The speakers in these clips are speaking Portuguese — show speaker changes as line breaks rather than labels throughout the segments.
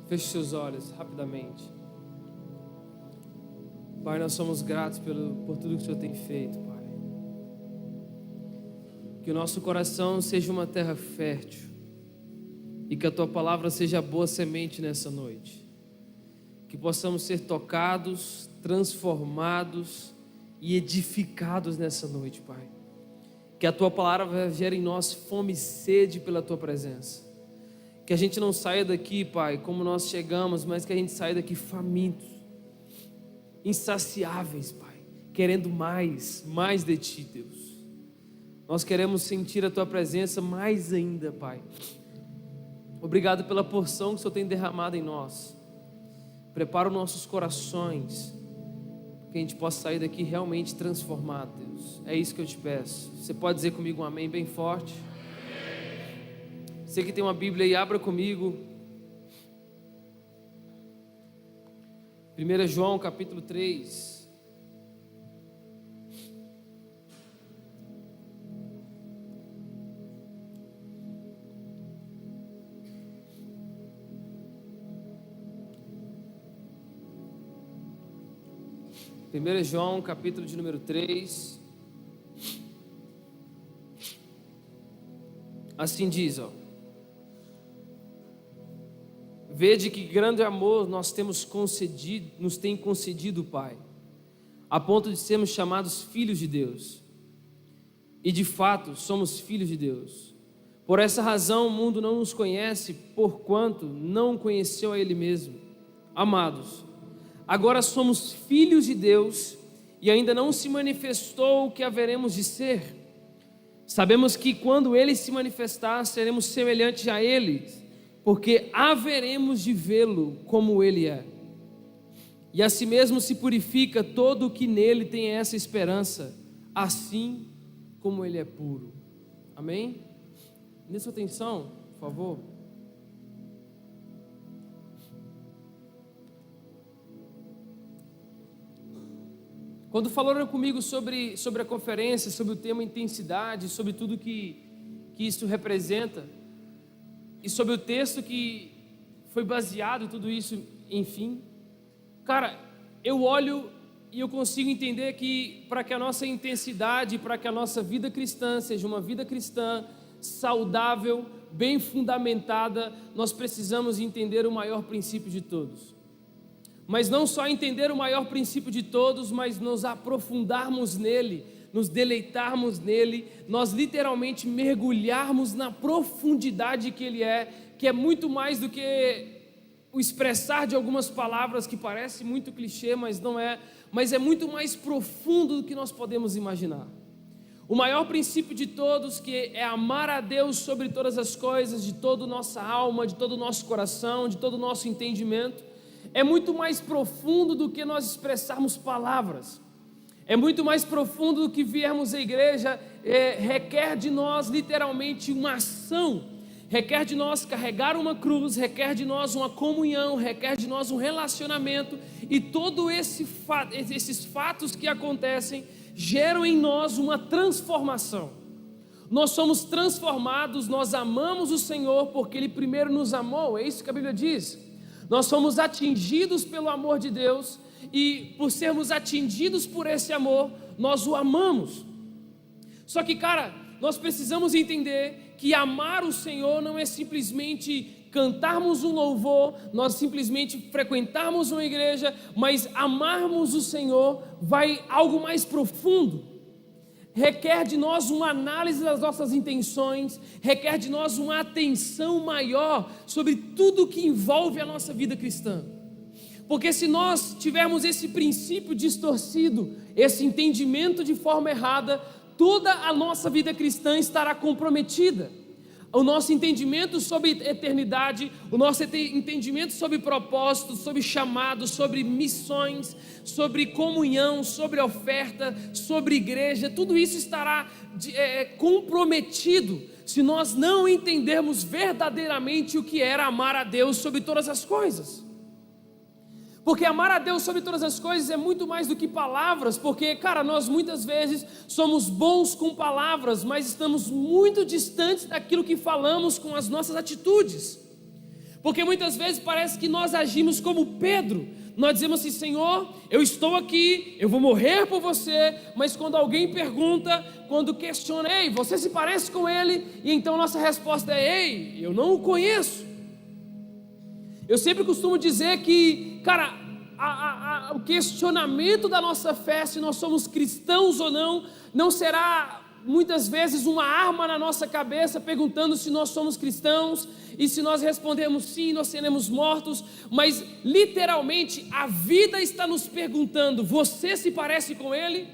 Feche seus olhos rapidamente. Pai, nós somos gratos por tudo que o Senhor tem feito, Pai. Que o nosso coração seja uma terra fértil e que a Tua palavra seja boa semente nessa noite. Que possamos ser tocados, transformados e edificados nessa noite, Pai. Que a Tua palavra gere em nós fome e sede pela Tua presença. Que a gente não saia daqui, Pai, como nós chegamos, mas que a gente saia daqui famintos, insaciáveis, Pai, querendo mais de Ti, Deus. Nós queremos sentir a Tua presença mais ainda, Pai. Obrigado pela porção que o Senhor tem derramado em nós. Prepara os nossos corações, que a gente possa sair daqui realmente transformado, Deus. É isso que eu te peço. Você pode dizer comigo um amém bem forte? Você que tem uma Bíblia aí, abra comigo. 1 João capítulo 3. Primeiro João capítulo de número 3. Assim diz, ó. Vede que grande amor nos tem concedido o Pai, a ponto de sermos chamados filhos de Deus. E de fato somos filhos de Deus. Por essa razão o mundo não nos conhece, porquanto não conheceu a Ele mesmo. Amados, agora somos filhos de Deus e ainda não se manifestou o que haveremos de ser. Sabemos que quando Ele se manifestar, seremos semelhantes a Ele, porque haveremos de vê-lo como Ele é. E assim mesmo se purifica todo o que nele tem essa esperança, assim como Ele é puro. Amém? Dê sua atenção, por favor. Quando falaram comigo sobre a conferência, sobre o tema intensidade, sobre tudo que isso representa, e sobre o texto que foi baseado em tudo isso, enfim, cara, eu olho e eu consigo entender que para que a nossa intensidade, para que a nossa vida cristã seja uma vida cristã saudável, bem fundamentada, nós precisamos entender o maior princípio de todos. Mas não só entender o maior princípio de todos, mas nos aprofundarmos nele, nos deleitarmos nele, nós literalmente mergulharmos na profundidade que Ele é, que é muito mais do que o expressar de algumas palavras que parece muito clichê, mas não é, mas é muito mais profundo do que nós podemos imaginar. O maior princípio de todos, que é amar a Deus sobre todas as coisas, de toda a nossa alma, de todo o nosso coração, de todo o nosso entendimento, é muito mais profundo do que nós expressarmos palavras. É muito mais profundo do que viermos à igreja, requer de nós literalmente uma ação, requer de nós carregar uma cruz, requer de nós uma comunhão, requer de nós um relacionamento, e todos esses fatos que acontecem geram em nós uma transformação. Nós somos transformados, nós amamos o Senhor porque Ele primeiro nos amou, é isso que a Bíblia diz. Nós somos atingidos pelo amor de Deus, e por sermos atingidos por esse amor, nós o amamos. Só que, cara, nós precisamos entender que amar o Senhor não é simplesmente cantarmos um louvor, nós simplesmente frequentarmos uma igreja, mas amarmos o Senhor vai algo mais profundo. Requer de nós uma análise das nossas intenções, requer de nós uma atenção maior sobre tudo que envolve a nossa vida cristã. Porque se nós tivermos esse princípio distorcido, esse entendimento de forma errada, toda a nossa vida cristã estará comprometida. O nosso entendimento sobre eternidade, o nosso entendimento sobre propósito, sobre chamado, sobre missões, sobre comunhão, sobre oferta, sobre igreja, tudo isso estará comprometido se nós não entendermos verdadeiramente o que era amar a Deus sobre todas as coisas. Porque amar a Deus sobre todas as coisas é muito mais do que palavras, porque, cara, nós muitas vezes somos bons com palavras, mas estamos muito distantes daquilo que falamos com as nossas atitudes. Porque muitas vezes parece que nós agimos como Pedro. Nós dizemos assim: Senhor, eu estou aqui, eu vou morrer por você. Mas quando alguém pergunta, quando questiona: ei, você se parece com ele? E então nossa resposta é: ei, eu não o conheço. Eu sempre costumo dizer que, cara, o questionamento da nossa fé, se nós somos cristãos ou não será muitas vezes uma arma na nossa cabeça perguntando se nós somos cristãos, e se nós respondermos sim, nós seremos mortos. Mas literalmente a vida está nos perguntando: você se parece com ele?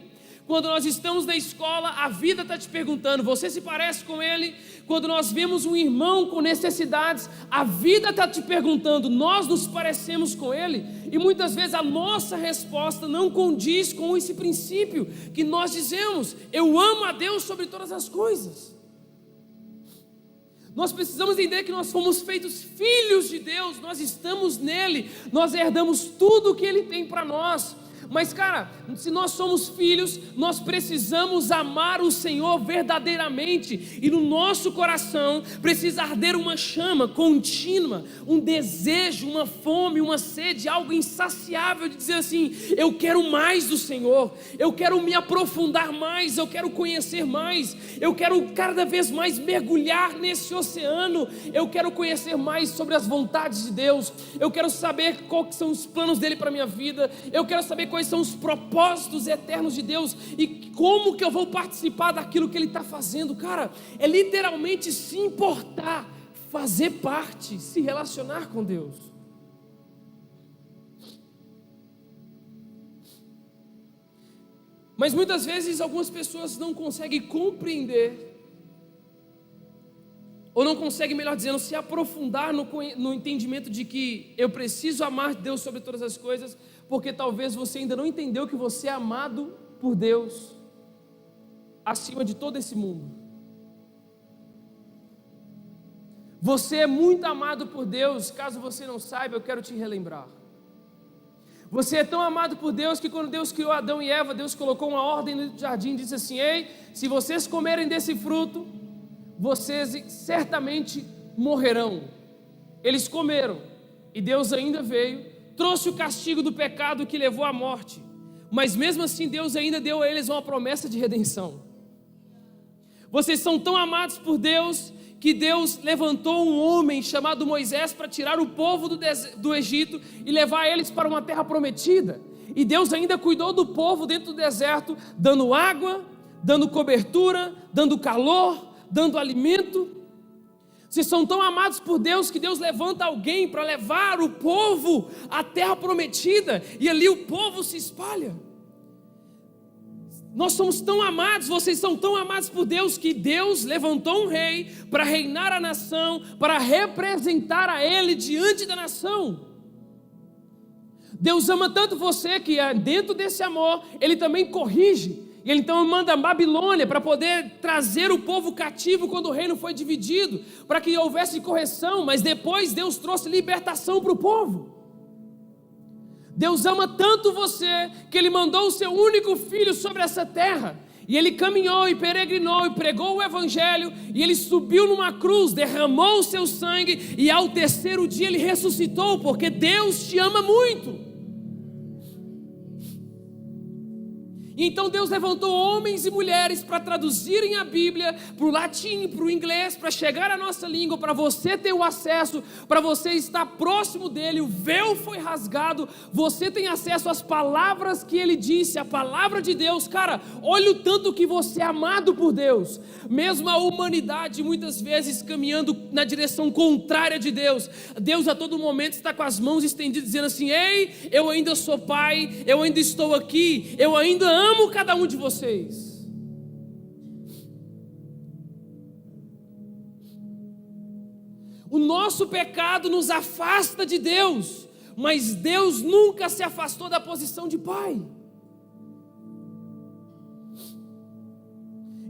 Quando nós estamos na escola, a vida está te perguntando: você se parece com ele? Quando nós vemos um irmão com necessidades, a vida está te perguntando: nós nos parecemos com ele? E muitas vezes a nossa resposta não condiz com esse princípio que nós dizemos: eu amo a Deus sobre todas as coisas. Nós precisamos entender que nós fomos feitos filhos de Deus, nós estamos nele, nós herdamos tudo o que ele tem para nós. Mas, cara, se nós somos filhos, nós precisamos amar o Senhor verdadeiramente, e no nosso coração precisa arder uma chama contínua, um desejo, uma fome, uma sede, algo insaciável de dizer assim: eu quero mais do Senhor, eu quero me aprofundar mais, eu quero conhecer mais, eu quero cada vez mais mergulhar nesse oceano, eu quero conhecer mais sobre as vontades de Deus, eu quero saber quais são os planos dele para a minha vida, eu quero saber quais são os propósitos eternos de Deus, e como que eu vou participar daquilo que ele está fazendo. Cara, é literalmente se importar, fazer parte, se relacionar com Deus. Mas muitas vezes algumas pessoas não conseguem compreender, ou não conseguem, melhor dizendo, se aprofundar no entendimento de que eu preciso amar Deus sobre todas as coisas, porque talvez você ainda não entendeu que você é amado por Deus acima de todo esse mundo. Você é muito amado por Deus. Caso você não saiba, eu quero te relembrar. Você é tão amado por Deus que quando Deus criou Adão e Eva, Deus colocou uma ordem no jardim e disse assim: ei, se vocês comerem desse fruto, vocês certamente morrerão. Eles comeram, e Deus ainda veio, trouxe o castigo do pecado que levou à morte, mas mesmo assim Deus ainda deu a eles uma promessa de redenção. Vocês são tão amados por Deus que Deus levantou um homem chamado Moisés para tirar o povo do Egito e levar eles para uma terra prometida. E Deus ainda cuidou do povo dentro do deserto, dando água, dando cobertura, dando calor, dando alimento. Vocês são tão amados por Deus que Deus levanta alguém para levar o povo à terra prometida, e ali o povo se espalha. Nós somos tão amados, vocês são tão amados por Deus, que Deus levantou um rei para reinar a nação, para representar a Ele diante da nação. Deus ama tanto você que dentro desse amor Ele também corrige. E ele então manda a Babilônia para poder trazer o povo cativo quando o reino foi dividido, para que houvesse correção, mas depois Deus trouxe libertação para o povo. Deus ama tanto você que Ele mandou o seu único filho sobre essa terra, e Ele caminhou e peregrinou e pregou o Evangelho, e Ele subiu numa cruz, derramou o seu sangue, e ao terceiro dia Ele ressuscitou, porque Deus te ama muito. E então Deus levantou homens e mulheres para traduzirem a Bíblia para o latim, para o inglês, para chegar à nossa língua, para você ter o acesso, para você estar próximo dele. O véu foi rasgado, você tem acesso às palavras que ele disse, a palavra de Deus. Cara, olha o tanto que você é amado por Deus. Mesmo a humanidade muitas vezes caminhando na direção contrária de Deus, Deus a todo momento está com as mãos estendidas dizendo assim: ei, eu ainda sou pai, eu ainda estou aqui, eu ainda amo cada um de vocês. O nosso pecado nos afasta de Deus, mas Deus nunca se afastou da posição de pai.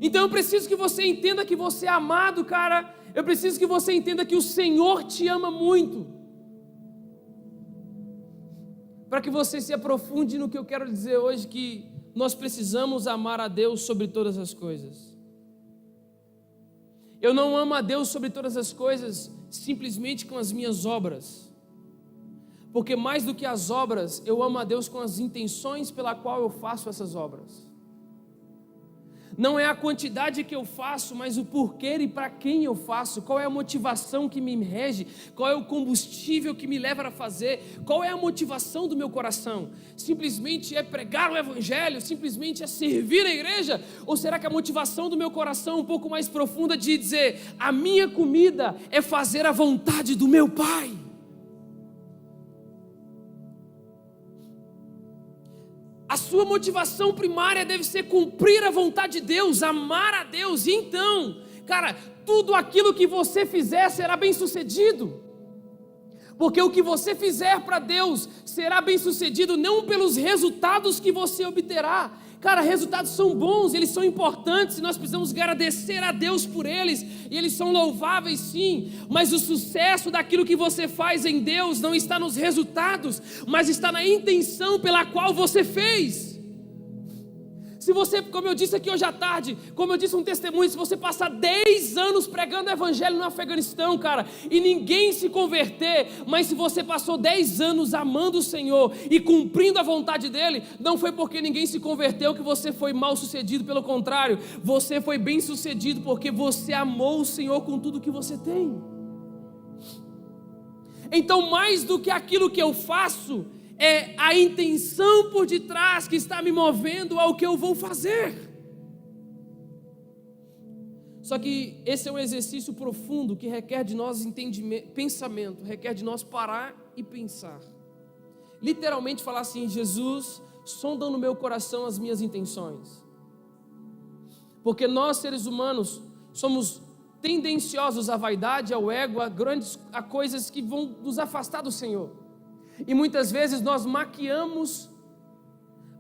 Então eu preciso que você entenda que você é amado, cara. Eu preciso que você entenda que o Senhor te ama muito, para que você se aprofunde no que eu quero dizer hoje, que nós precisamos amar a Deus sobre todas as coisas. Eu não amo a Deus sobre todas as coisas simplesmente com as minhas obras. Porque mais do que as obras, eu amo a Deus com as intenções pela qual eu faço essas obras. Não é a quantidade que eu faço, mas o porquê e para quem eu faço. Qual é a motivação que me rege? Qual é o combustível que me leva a fazer? Qual é a motivação do meu coração? Simplesmente é pregar o evangelho? Simplesmente é servir a igreja? Ou será que a motivação do meu coração é um pouco mais profunda de dizer: a minha comida é fazer a vontade do meu Pai? A sua motivação primária deve ser cumprir a vontade de Deus, amar a Deus. E então, cara, tudo aquilo que você fizer será bem sucedido. Porque o que você fizer para Deus será bem sucedido não pelos resultados que você obterá. Cara, resultados são bons, eles são importantes, e nós precisamos agradecer a Deus por eles, e eles são louváveis sim, mas o sucesso daquilo que você faz em Deus não está nos resultados, mas está na intenção pela qual você fez. Se você, como eu disse aqui hoje à tarde, como eu disse um testemunho, se você passar 10 anos pregando o evangelho no Afeganistão, cara, e ninguém se converter, mas se você passou 10 anos amando o Senhor e cumprindo a vontade dEle, não foi porque ninguém se converteu que você foi mal sucedido, pelo contrário, você foi bem sucedido porque você amou o Senhor com tudo que você tem. Então, mais do que aquilo que eu faço, é a intenção por detrás que está me movendo ao que eu vou fazer. Só que esse é um exercício profundo que requer de nós entendimento, pensamento, requer de nós parar e pensar. Literalmente falar assim: Jesus, sonda no meu coração as minhas intenções. Porque nós, seres humanos, somos tendenciosos à vaidade, ao ego, a coisas que vão nos afastar do Senhor. E muitas vezes nós maquiamos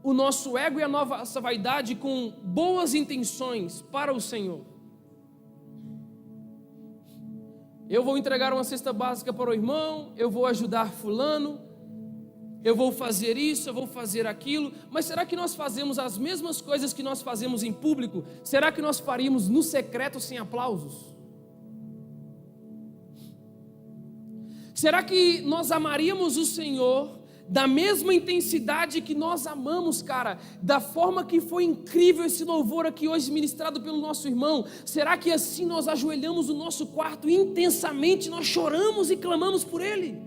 o nosso ego e a nossa vaidade com boas intenções para o Senhor. Eu vou entregar uma cesta básica para o irmão, eu vou ajudar fulano, eu vou fazer isso, eu vou fazer aquilo. Mas será que nós fazemos as mesmas coisas que nós fazemos em público? Será que nós faríamos no secreto sem aplausos? Será que nós amaríamos o Senhor da mesma intensidade que nós amamos, cara? Da forma que foi incrível esse louvor aqui hoje ministrado pelo nosso irmão. Será que assim nós ajoelhamos no nosso quarto intensamente, nós choramos e clamamos por Ele?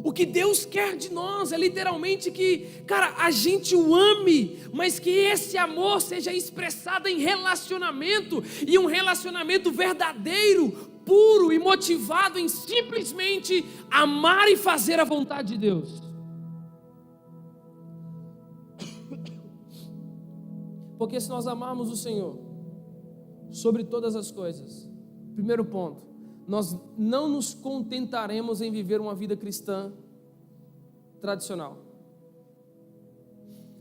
O que Deus quer de nós é literalmente que, cara, a gente o ame, mas que esse amor seja expressado em relacionamento, e um relacionamento verdadeiro, puro e motivado em simplesmente amar e fazer a vontade de Deus. Porque se nós amarmos o Senhor sobre todas as coisas, primeiro ponto, nós não nos contentaremos em viver uma vida cristã tradicional.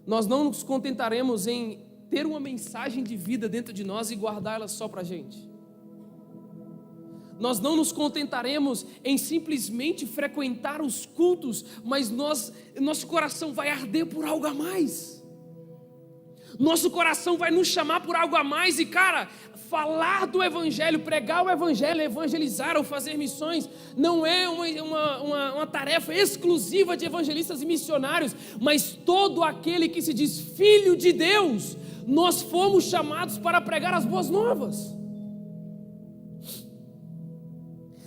Nós não nos contentaremos em ter uma mensagem de vida dentro de nós e guardá-la só para a gente. Nós não nos contentaremos em simplesmente frequentar os cultos, mas nosso coração vai arder por algo a mais. Nosso coração vai nos chamar por algo a mais. E cara, falar do evangelho, pregar o evangelho, evangelizar ou fazer missões não é uma tarefa exclusiva de evangelistas e missionários, mas todo aquele que se diz filho de Deus, nós fomos chamados para pregar as boas novas.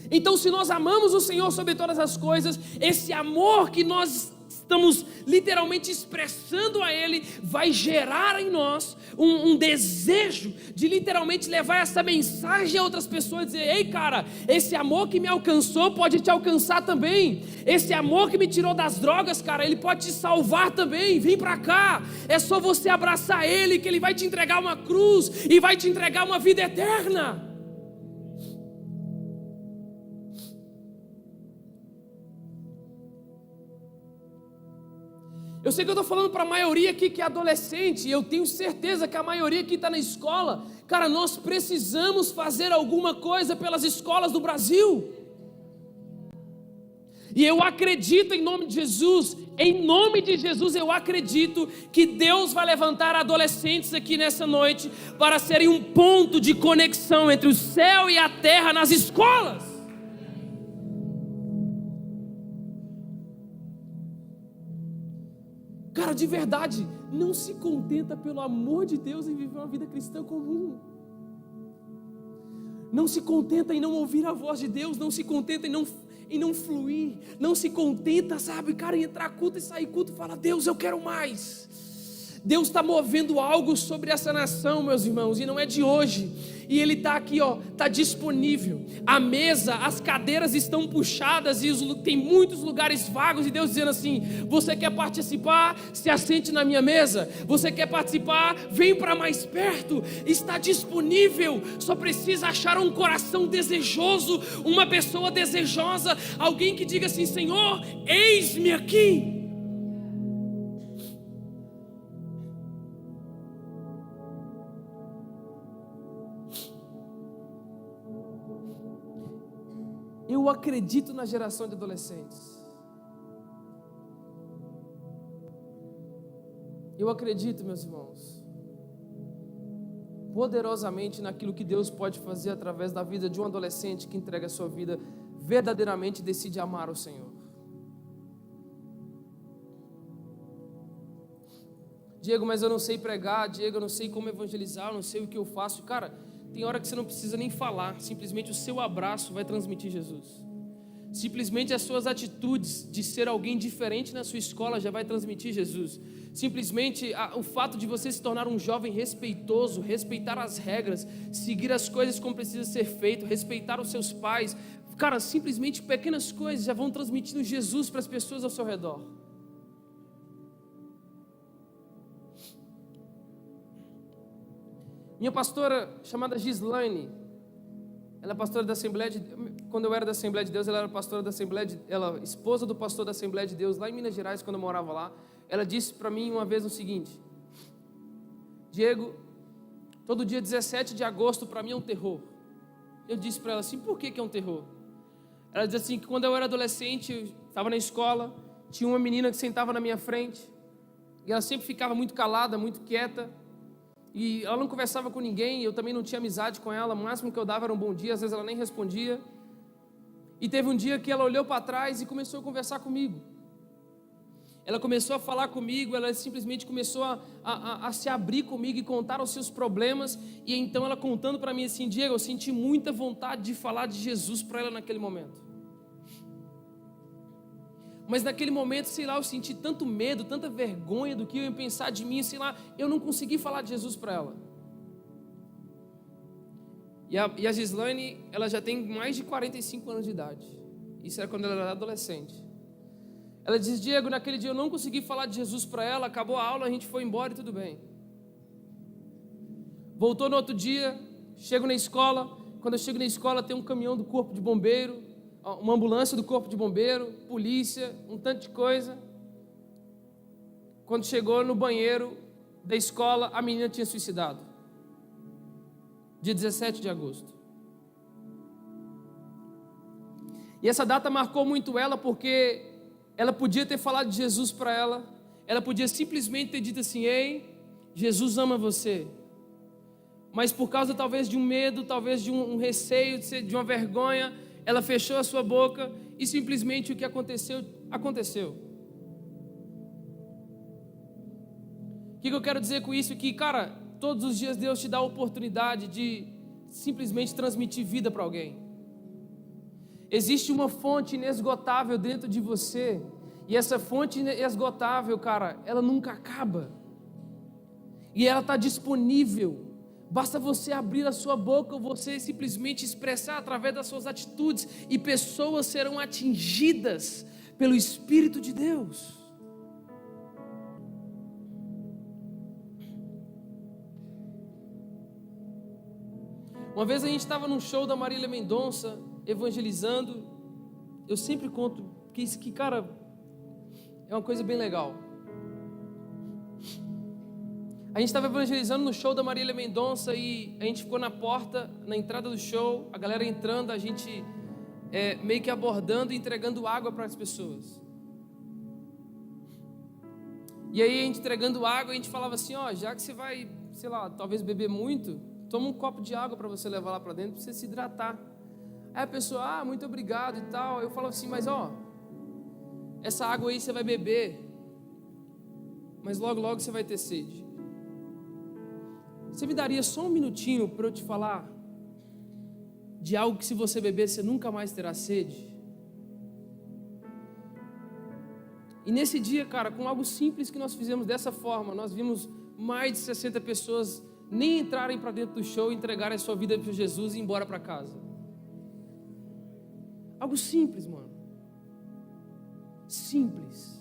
Então, se nós amamos o Senhor sobre todas as coisas, esse amor que nós estamos literalmente expressando a Ele vai gerar em nós um desejo de literalmente levar essa mensagem a outras pessoas e dizer: ei cara, esse amor que me alcançou pode te alcançar também. Esse amor que me tirou das drogas, cara, ele pode te salvar também. Vem pra cá, é só você abraçar Ele que Ele vai te entregar uma cruz e vai te entregar uma vida eterna. Eu sei que eu estou falando para a maioria aqui que é adolescente, e eu tenho certeza que a maioria aqui está na escola. Cara, nós precisamos fazer alguma coisa pelas escolas do Brasil. E eu acredito em nome de Jesus eu acredito que Deus vai levantar adolescentes aqui nessa noite para serem um ponto de conexão entre o céu e a terra nas escolas. Cara, de verdade, não se contenta, pelo amor de Deus, em viver uma vida cristã comum. Não se contenta em não ouvir a voz de Deus, não se contenta em não fluir, não se contenta, sabe, cara, em entrar culto e sair culto e falar: Deus, eu quero mais. Deus está movendo algo sobre essa nação, meus irmãos, e não é de hoje. E Ele está aqui, está disponível. A mesa, as cadeiras estão puxadas e tem muitos lugares vagos. E Deus dizendo assim: você quer participar? Se assente na minha mesa. Você quer participar? Vem para mais perto. Está disponível. Só precisa achar um coração desejoso, uma pessoa desejosa, alguém que diga assim: Senhor, eis-me aqui. Eu acredito na geração de adolescentes. Eu acredito, meus irmãos, poderosamente naquilo que Deus pode fazer através da vida de um adolescente que entrega a sua vida verdadeiramente e decide amar o Senhor. Diego, mas eu não sei pregar. Diego, eu não sei como evangelizar, eu não sei o que eu faço. Cara, tem hora que você não precisa nem falar, simplesmente o seu abraço vai transmitir Jesus. Simplesmente as suas atitudes de ser alguém diferente na sua escola já vai transmitir Jesus. Simplesmente o fato de você se tornar um jovem respeitoso, respeitar as regras, seguir as coisas como precisa ser feito, respeitar os seus pais. Cara, simplesmente pequenas coisas já vão transmitindo Jesus para as pessoas ao seu redor. Minha pastora, chamada Gislaine, ela é pastora da Assembleia de Deus. Quando eu era da Assembleia de Deus, ela era pastora da Assembleia de... Ela, esposa do pastor da Assembleia de Deus, lá em Minas Gerais, quando eu morava lá. Ela disse para mim uma vez o seguinte: Diego, todo dia 17 de agosto para mim é um terror. Eu disse para ela assim: por que é um terror? Ela disse assim, que quando eu era adolescente, eu estava na escola, tinha uma menina que sentava na minha frente, e ela sempre ficava muito calada, muito quieta, e ela não conversava com ninguém, eu também não tinha amizade com ela, o máximo que eu dava era um bom dia, às vezes ela nem respondia. E teve um dia que ela olhou para trás e começou a conversar comigo. Ela começou a falar comigo, ela simplesmente começou a se abrir comigo e contar os seus problemas. E então ela contando para mim assim: Diego, eu senti muita vontade de falar de Jesus para ela naquele momento. Mas naquele momento, sei lá, eu senti tanto medo, tanta vergonha do que eu ia pensar de mim, sei lá, eu não consegui falar de Jesus para ela. E a Gislaine, ela já tem mais de 45 anos de idade. Isso era quando ela era adolescente. Ela diz: Diego, naquele dia eu não consegui falar de Jesus para ela, acabou a aula, a gente foi embora e tudo bem. Voltou no outro dia, chego na escola, quando eu chego na escola tem um caminhão do corpo de bombeiro, uma ambulância do corpo de bombeiro, polícia, um tanto de coisa. Quando chegou no banheiro da escola, a menina tinha suicidado. Dia 17 de agosto. E essa data marcou muito ela, porque ela podia ter falado de Jesus para ela, ela podia simplesmente ter dito assim: ei, Jesus ama você. Mas por causa talvez de um medo, talvez de um receio, de uma vergonha, ela fechou a sua boca e simplesmente o que aconteceu, aconteceu. O que eu quero dizer com isso? Que, cara, todos os dias Deus te dá a oportunidade de simplesmente transmitir vida para alguém. Existe uma fonte inesgotável dentro de você, e essa fonte inesgotável, cara, ela nunca acaba. E ela está disponível. Basta você abrir a sua boca, ou você simplesmente expressar através das suas atitudes, e pessoas serão atingidas pelo Espírito de Deus. Uma vez a gente estava num show da Marília Mendonça, evangelizando. Eu sempre conto que, cara, é uma coisa bem legal. A gente estava evangelizando no show da Marília Mendonça e a gente ficou na porta, na entrada do show, a galera entrando, a gente meio que abordando e entregando água para as pessoas. E aí a gente entregando água, a gente falava assim, ó, já que você vai, sei lá, talvez beber muito, toma um copo de água para você levar lá para dentro, para você se hidratar. Aí a pessoa, muito obrigado e tal. Eu falava assim, mas ó, essa água aí você vai beber, mas logo logo você vai ter sede. Você me daria só um minutinho para eu te falar de algo que se você beber você nunca mais terá sede? E nesse dia, cara, com algo simples que nós fizemos dessa forma, nós vimos mais de 60 pessoas nem entrarem para dentro do show, entregarem a sua vida para Jesus e ir embora para casa. Algo simples, mano. Simples.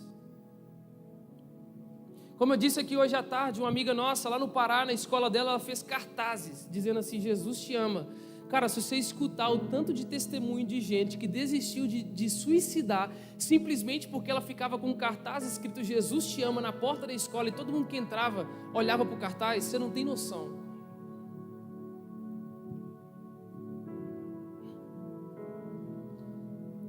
Como eu disse aqui hoje à tarde, uma amiga nossa lá no Pará, na escola dela, ela fez cartazes dizendo assim, Jesus te ama. Cara, se você escutar o tanto de testemunho de gente que desistiu de suicidar simplesmente porque ela ficava com um cartaz escrito Jesus te ama na porta da escola e todo mundo que entrava olhava para o cartaz, você não tem noção.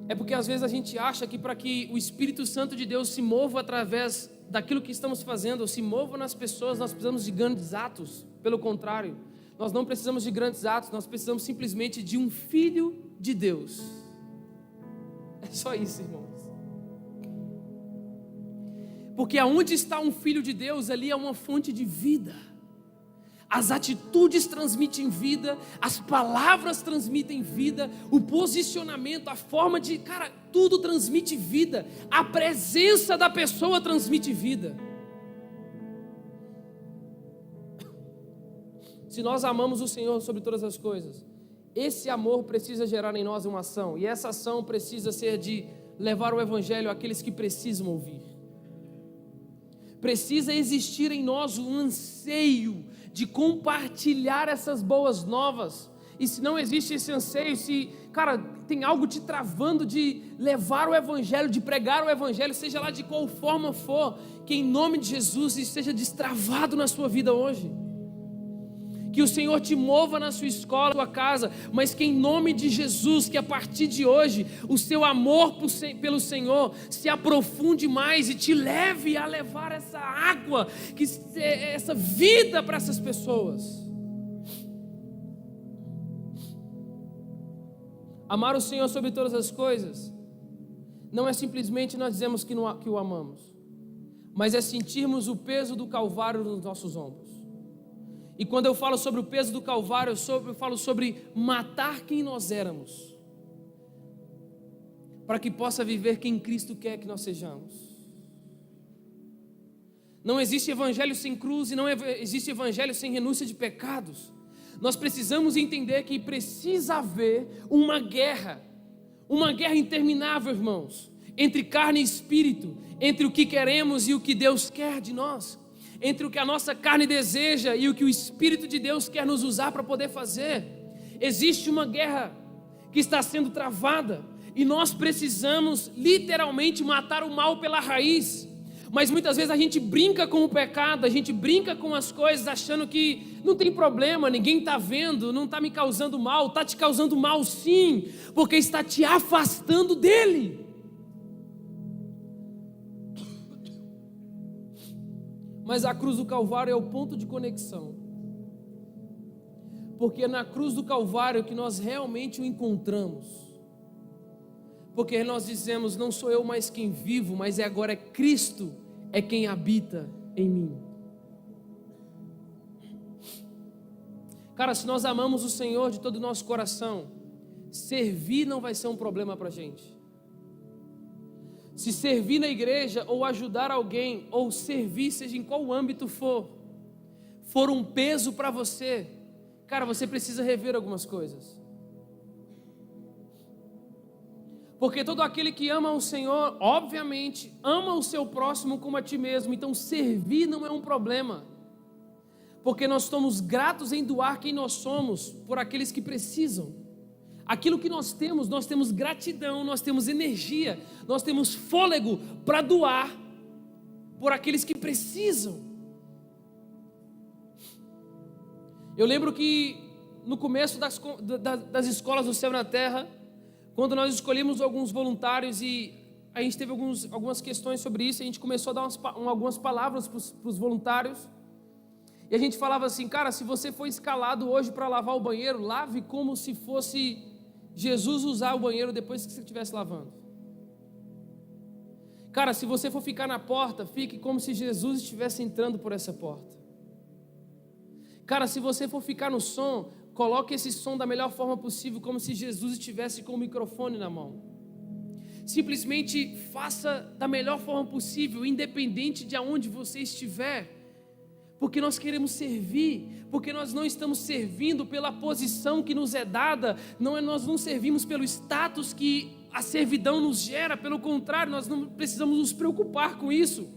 É porque às vezes a gente acha que para que o Espírito Santo de Deus se mova através daquilo que estamos fazendo, ou se mova nas pessoas, nós precisamos de grandes atos. Pelo contrário, nós não precisamos de grandes atos, nós precisamos simplesmente de um filho de Deus. É só isso, irmãos. Porque aonde está um filho de Deus, ali é uma fonte de vida. As atitudes transmitem vida, as palavras transmitem vida, o posicionamento, a forma de... Cara, tudo transmite vida. A presença da pessoa transmite vida. Se nós amamos o Senhor sobre todas as coisas, esse amor precisa gerar em nós uma ação. E essa ação precisa ser de levar o Evangelho àqueles que precisam ouvir. Precisa existir em nós um anseio de compartilhar essas boas novas. E se não existe esse anseio, se, cara, tem algo te travando de levar o Evangelho, de pregar o Evangelho, seja lá de qual forma for, que em nome de Jesus isso seja destravado na sua vida hoje. Que o Senhor te mova na sua escola, na sua casa, mas que em nome de Jesus, que a partir de hoje, o seu amor pelo Senhor se aprofunde mais e te leve a levar essa água, essa vida para essas pessoas. Amar o Senhor sobre todas as coisas, não é simplesmente nós dizemos que o amamos, mas é sentirmos o peso do Calvário nos nossos ombros. E quando eu falo sobre o peso do Calvário, eu falo sobre matar quem nós éramos, para que possa viver quem Cristo quer que nós sejamos. Não existe evangelho sem cruz e não existe evangelho sem renúncia de pecados. Nós precisamos entender que precisa haver uma guerra interminável, irmãos, entre carne e espírito, entre o que queremos e o que Deus quer de nós, entre o que a nossa carne deseja e o que o Espírito de Deus quer nos usar para poder fazer. Existe uma guerra que está sendo travada e nós precisamos literalmente matar o mal pela raiz. Mas muitas vezes a gente brinca com o pecado, a gente brinca com as coisas achando que não tem problema, ninguém está vendo, não está me causando mal. Está te causando mal sim, porque está te afastando dele. Mas a cruz do Calvário é o ponto de conexão, porque é na cruz do Calvário que nós realmente o encontramos, porque nós dizemos, não sou eu mais quem vivo, mas agora é Cristo é quem habita em mim. Cara, se nós amamos o Senhor de todo o nosso coração, servir não vai ser um problema para a gente. Se servir na igreja, ou ajudar alguém, ou servir, seja em qual âmbito for um peso para você, cara, você precisa rever algumas coisas. Porque todo aquele que ama o Senhor, obviamente, ama o seu próximo como a ti mesmo. Então servir não é um problema, porque nós estamos gratos em doar quem nós somos por aqueles que precisam. Aquilo que nós temos gratidão, nós temos energia, nós temos fôlego para doar por aqueles que precisam. Eu lembro que no começo das escolas do Céu na Terra, Quando nós escolhemos alguns voluntários e a gente teve algumas questões sobre isso, a gente começou a dar algumas palavras para os voluntários. E a gente falava assim, cara, se você for escalado hoje para lavar o banheiro, lave como se fosse Jesus usar o banheiro depois que você estivesse lavando. Cara, se você for ficar na porta, fique como se Jesus estivesse entrando por essa porta. Cara, se você for ficar no som, coloque esse som da melhor forma possível, como se Jesus estivesse com o microfone na mão. Simplesmente faça da melhor forma possível, independente de aonde você estiver. Porque nós queremos servir, porque nós não estamos servindo pela posição que nos é dada, nós não servimos pelo status que a servidão nos gera, pelo contrário, nós não precisamos nos preocupar com isso.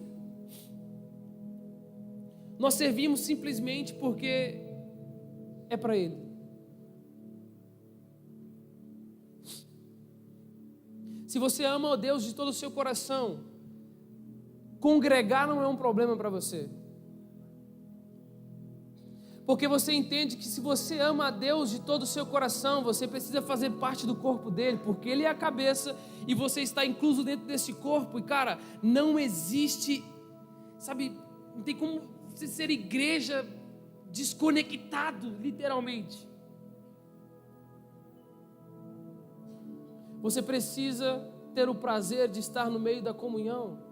Nós servimos simplesmente porque é para Ele. Se você ama o Deus de todo o seu coração, congregar não é um problema para você. Porque você entende que se você ama a Deus de todo o seu coração, você precisa fazer parte do corpo dele, porque ele é a cabeça e você está incluso dentro desse corpo. E cara, não existe, sabe, não tem como você ser igreja desconectado, literalmente. Você precisa ter o prazer de estar no meio da comunhão.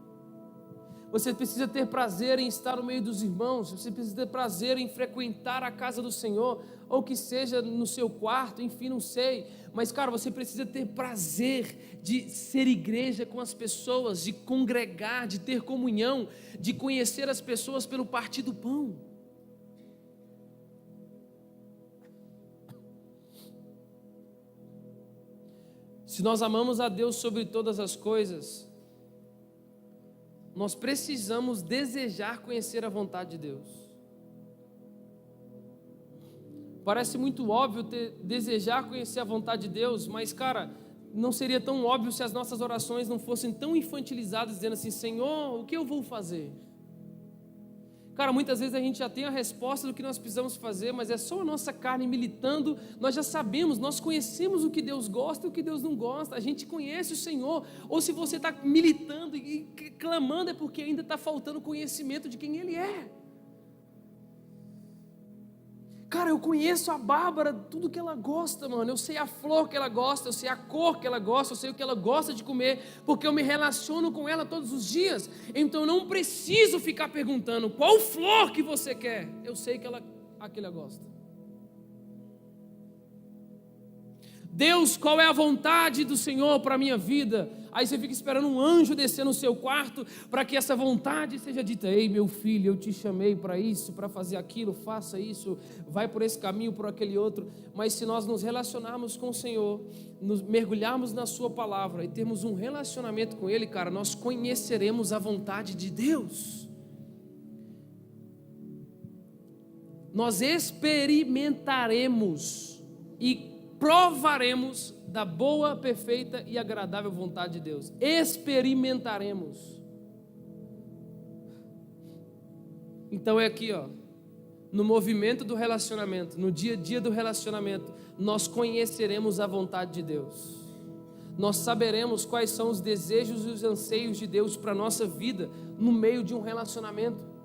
Você precisa ter prazer em estar no meio dos irmãos. Você precisa ter prazer em frequentar a casa do Senhor, ou que seja no seu quarto, enfim, não sei. Mas, cara, você precisa ter prazer de ser igreja com as pessoas, de congregar, de ter comunhão, de conhecer as pessoas pelo partir do pão. Se nós amamos a Deus sobre todas as coisas, nós precisamos desejar conhecer a vontade de Deus. Parece muito óbvio desejar conhecer a vontade de Deus, mas, cara, não seria tão óbvio se as nossas orações não fossem tão infantilizadas, dizendo assim, Senhor, o que eu vou fazer? Cara, muitas vezes a gente já tem a resposta do que nós precisamos fazer, mas é só a nossa carne militando. Nós já sabemos, nós conhecemos o que Deus gosta e o que Deus não gosta. A gente conhece o Senhor. Ou se você está militando e clamando, é porque ainda está faltando conhecimento de quem Ele é. Cara, eu conheço a Bárbara, tudo que ela gosta, mano. Eu sei a flor que ela gosta, eu sei a cor que ela gosta, eu sei o que ela gosta de comer, porque eu me relaciono com ela todos os dias. Então eu não preciso ficar perguntando qual flor que você quer. Eu sei que ela gosta. Deus, qual é a vontade do Senhor para a minha vida? Aí você fica esperando um anjo descer no seu quarto para que essa vontade seja dita. Ei, meu filho, eu te chamei para isso, para fazer aquilo, faça isso, vai por esse caminho, por aquele outro. Mas se nós nos relacionarmos com o Senhor, nos mergulharmos na sua palavra e termos um relacionamento com Ele, cara, nós conheceremos a vontade de Deus. Nós experimentaremos e provaremos da boa, perfeita e agradável vontade de Deus. Experimentaremos. Então é aqui, ó, no movimento do relacionamento, no dia a dia do relacionamento, nós conheceremos a vontade de Deus. Nós saberemos quais são os desejos e os anseios de Deus para a nossa vida no meio de um relacionamento.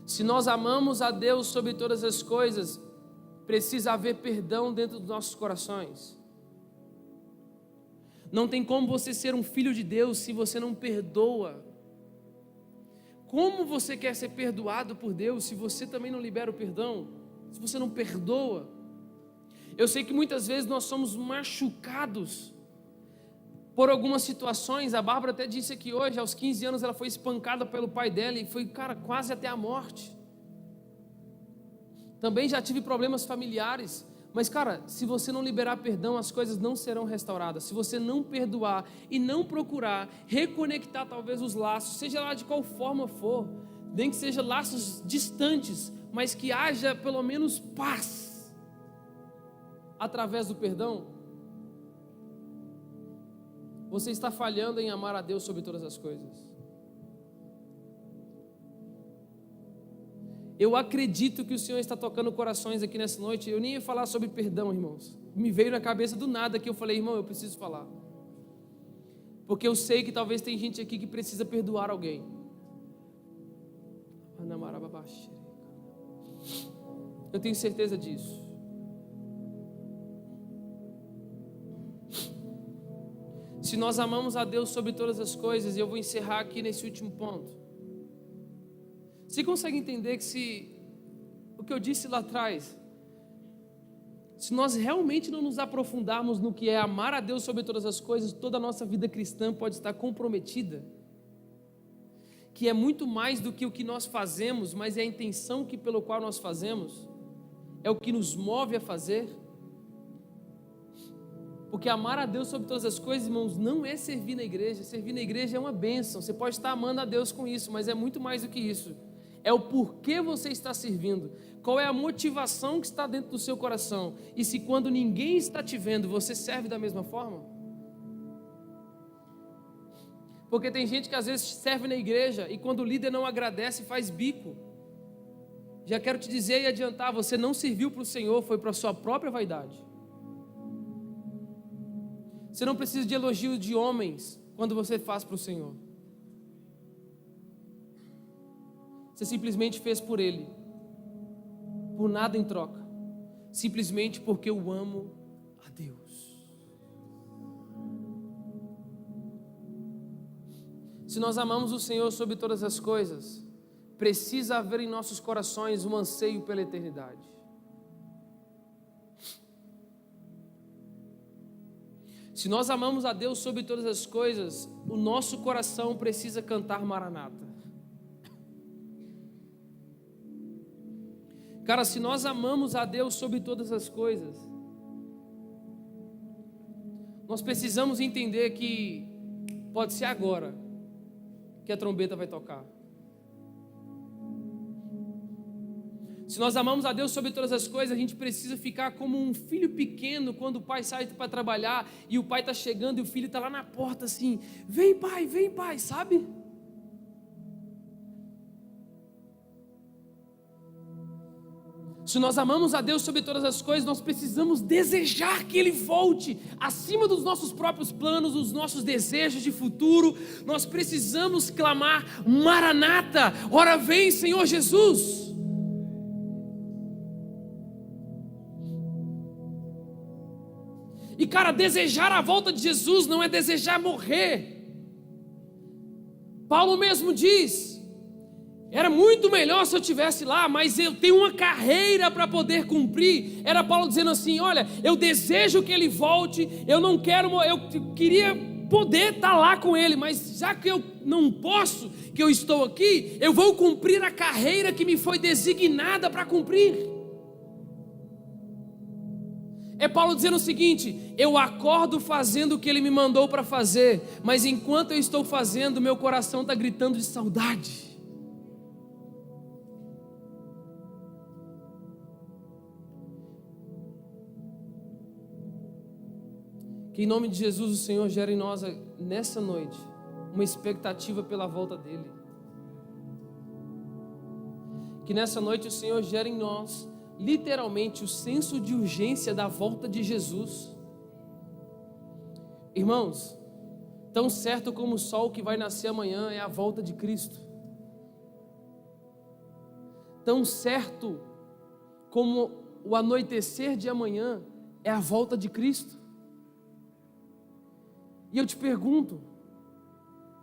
Se nós amamos a Deus sobre todas as coisas, precisa haver perdão dentro dos nossos corações. Não tem como você ser um filho de Deus se você não perdoa. Como você quer ser perdoado por Deus se você também não libera o perdão? Se você não perdoa? Eu sei que muitas vezes nós somos machucados por algumas situações. A Bárbara até disse aqui hoje, aos 15 anos ela foi espancada pelo pai dela e foi, cara, quase até a morte. Também já tive problemas familiares, mas, cara, se você não liberar perdão, as coisas não serão restauradas. Se você não perdoar e não procurar reconectar talvez os laços, seja lá de qual forma for, nem que sejam laços distantes, mas que haja pelo menos paz através do perdão, você está falhando em amar a Deus sobre todas as coisas. Eu acredito que o Senhor está tocando corações aqui nessa noite. Eu nem ia falar sobre perdão, irmãos. Me veio na cabeça do nada que eu falei, irmão, eu preciso falar. Porque eu sei que talvez tem gente aqui que precisa perdoar alguém. Eu tenho certeza disso. Se nós amamos a Deus sobre todas as coisas, e eu vou encerrar aqui nesse último ponto. Você consegue entender que o que eu disse lá atrás, se nós realmente não nos aprofundarmos no que é amar a Deus sobre todas as coisas, toda a nossa vida cristã pode estar comprometida? Que é muito mais do que o que nós fazemos, mas é a intenção pelo qual nós fazemos, é o que nos move a fazer. Porque amar a Deus sobre todas as coisas, irmãos, não é servir na igreja. Servir na igreja é uma bênção. Você pode estar amando a Deus com isso, mas é muito mais do que isso. É o porquê você está servindo. Qual é a motivação que está dentro do seu coração. E se quando ninguém está te vendo, você serve da mesma forma? Porque tem gente que às vezes serve na igreja e quando o líder não agradece, faz bico. Já quero te dizer e adiantar, você não serviu para o Senhor, foi para a sua própria vaidade. Você não precisa de elogio de homens quando você faz para o Senhor. Você simplesmente fez por Ele, por nada em troca, simplesmente porque eu amo a Deus. Se nós amamos o Senhor sobre todas as coisas, precisa haver em nossos corações um anseio pela eternidade. Se nós amamos a Deus sobre todas as coisas, o nosso coração precisa cantar Maranata. Cara, se nós amamos a Deus sobre todas as coisas, nós precisamos entender que pode ser agora que a trombeta vai tocar. Se nós amamos a Deus sobre todas as coisas, a gente precisa ficar como um filho pequeno quando o pai sai para trabalhar e o pai está chegando e o filho está lá na porta assim, vem pai, sabe? Se nós amamos a Deus sobre todas as coisas, nós precisamos desejar que Ele volte acima dos nossos próprios planos, dos nossos desejos de futuro. Nós precisamos clamar, Maranata, ora vem Senhor Jesus. E cara, desejar a volta de Jesus não é desejar morrer. Paulo mesmo diz, era muito melhor se eu estivesse lá, mas eu tenho uma carreira para poder cumprir. Era Paulo dizendo assim, olha, eu desejo que ele volte, eu queria poder estar lá com ele, mas já que eu não posso, que eu estou aqui, eu vou cumprir a carreira que me foi designada para cumprir. É Paulo dizendo o seguinte, eu acordo fazendo o que ele me mandou para fazer, mas enquanto eu estou fazendo, meu coração está gritando de saudade. Que em nome de Jesus o Senhor gere em nós nessa noite uma expectativa pela volta dEle. Que nessa noite o Senhor gere em nós literalmente o senso de urgência da volta de Jesus. Irmãos, tão certo como o sol que vai nascer amanhã é a volta de Cristo. Tão certo como o anoitecer de amanhã é a volta de Cristo. E eu te pergunto,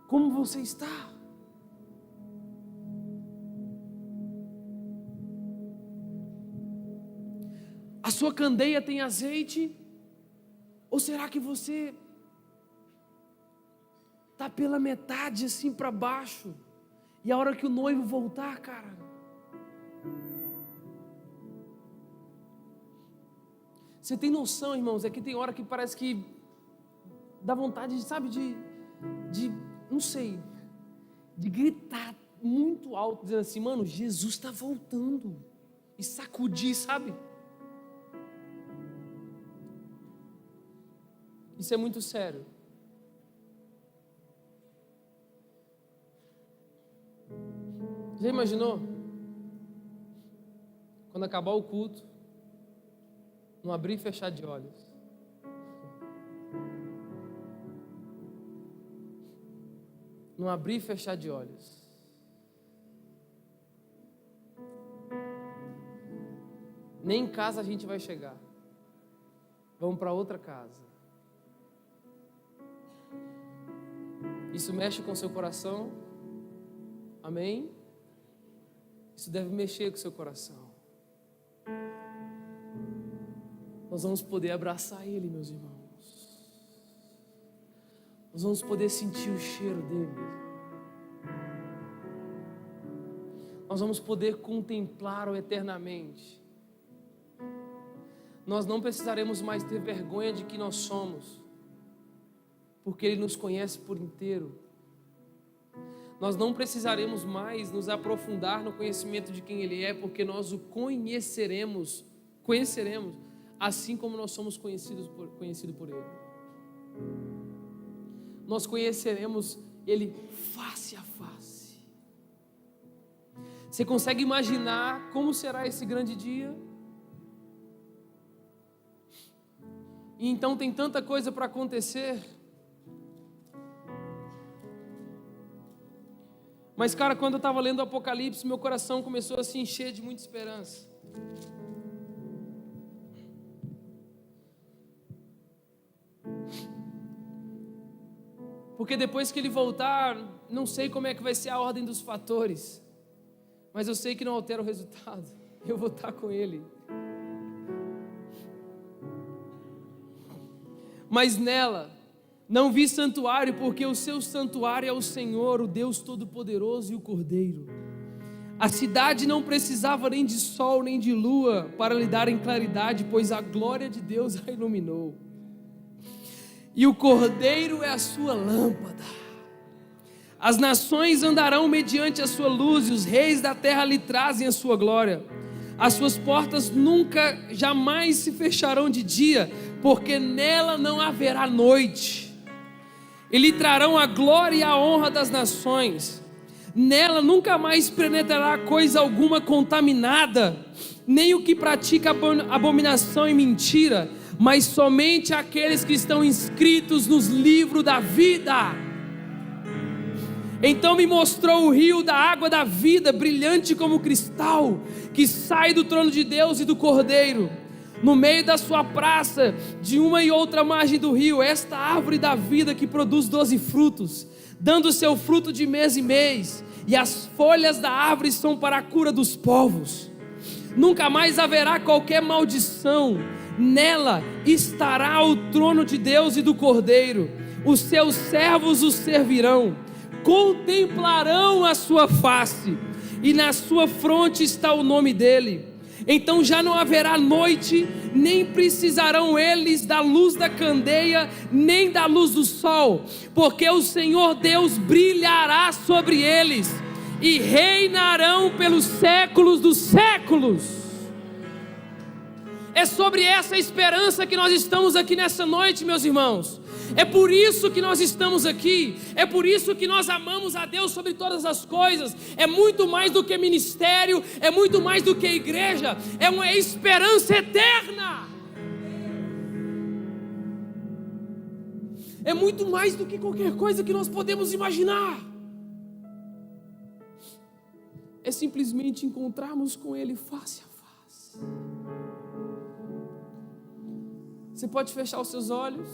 como você está? A sua candeia tem azeite? Ou será que você está pela metade assim para baixo? E a hora que o noivo voltar, cara, você tem noção, irmãos, é que tem hora que parece que dá vontade, sabe, não sei, de gritar muito alto, dizendo assim, mano, Jesus está voltando, e sacudir, sabe? Isso é muito sério. Já imaginou? quando acabar o culto, não abrir e fechar de olhos. Não abrir e fechar de olhos. Nem em casa a gente vai chegar. Vamos para outra casa. Isso mexe com o seu coração? Amém? Isso deve mexer com o seu coração. Nós vamos poder abraçar Ele, meus irmãos. Nós vamos poder sentir o cheiro dEle. Nós vamos poder contemplá-lo eternamente. Nós não precisaremos mais ter vergonha de que nós somos, porque Ele nos conhece por inteiro. Nós não precisaremos mais nos aprofundar no conhecimento de quem Ele é, porque nós o conheceremos, assim como nós somos conhecidos por Ele. Nós conheceremos Ele face a face. Você consegue imaginar como será esse grande dia? E então tem tanta coisa para acontecer. Mas, cara, quando eu estava lendo o Apocalipse, meu coração começou a se encher de muita esperança. Porque depois que Ele voltar, não sei como é que vai ser a ordem dos fatores, mas eu sei que não altera o resultado. Eu vou estar com Ele. Mas nela não vi santuário, porque o seu santuário é o Senhor, o Deus Todo-Poderoso e o Cordeiro. A cidade não precisava nem de sol nem de lua para lhe darem claridade, pois a glória de Deus a iluminou. E o Cordeiro é a sua lâmpada. As nações andarão mediante a sua luz, e os reis da terra lhe trazem a sua glória. As suas portas nunca, jamais se fecharão de dia, porque nela não haverá noite. E lhe trarão a glória e a honra das nações. Nela nunca mais penetrará coisa alguma contaminada, nem o que pratica abominação e mentira, mas somente aqueles que estão inscritos nos livros da vida. Então me mostrou o rio da água da vida, brilhante como cristal, que sai do trono de Deus e do Cordeiro. No meio da sua praça, de uma e outra margem do rio, esta árvore da vida que produz 12 frutos, dando seu fruto de mês em mês, e as folhas da árvore são para a cura dos povos. Nunca mais haverá qualquer maldição. Nela estará o trono de Deus e do Cordeiro. Os seus servos o servirão, contemplarão a sua face, e na sua fronte está o nome dele. Então já não haverá noite, nem precisarão eles da luz da candeia, nem da luz do sol, porque o Senhor Deus brilhará sobre eles, e reinarão pelos séculos dos séculos. É sobre essa esperança que nós estamos aqui nessa noite, meus irmãos. É por isso que nós estamos aqui. É por isso que nós amamos a Deus sobre todas as coisas. É muito mais do que ministério, é muito mais do que igreja. É uma esperança eterna. É muito mais do que qualquer coisa que nós podemos imaginar. É simplesmente encontrarmos com Ele face a face. Você pode fechar os seus olhos.